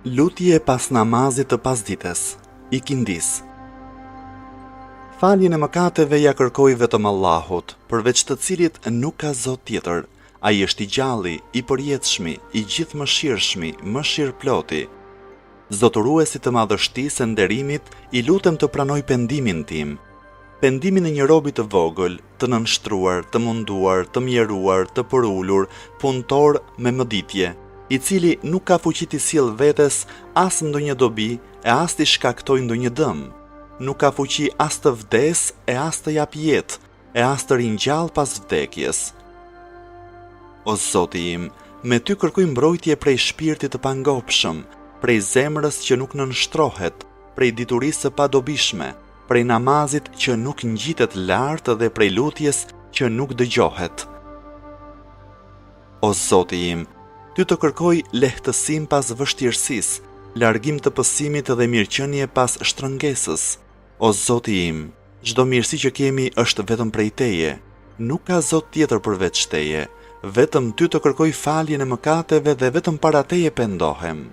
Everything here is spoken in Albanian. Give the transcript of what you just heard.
Lutje pas namazit të pasdites, ikindis. Faljen e mëkateve ja kërkoj vetëm Allahut, përveç të cilit nuk ka Zot tjetër. Ai është i gjalli, i përjetshmi, i gjithë mëshirshmi, mëshirploti. Zotëruesi të madhështisë e nderimit, i lutem të pranoj pendimin tim. Pendimin e një robi të vogël, të nënshtruar, të munduar, të mjeruar, të përulur, punëtor me mëditje, i cili nuk ka fuqi t'i sjell vetes as ndonjë dobi e as t'i shkaktoj ndonjë dëm. Nuk ka fuqi as të vdes e as të jap jetë, e as të ringjall pas vdekjes. O Zoti im, me ty kërkoj mbrojtje prej shpirtit të pangopshëm, prej zemrës që nuk nënshtrohet, prej diturisë së padobishme, prej namazit që nuk ngjitet lart dhe prej lutjes që nuk dëgjohet. O Zoti im, ty të kërkoj lehtësim pas vështirësisë, largim të pësimit dhe mirëqenie pas shtrëngesës. O Zoti im, çdo mirësi që kemi është vetëm prej Teje, nuk ka Zot tjetër përveç Teje, vetëm ty të kërkoj faljen e mëkateve dhe vetëm para Teje pendohem.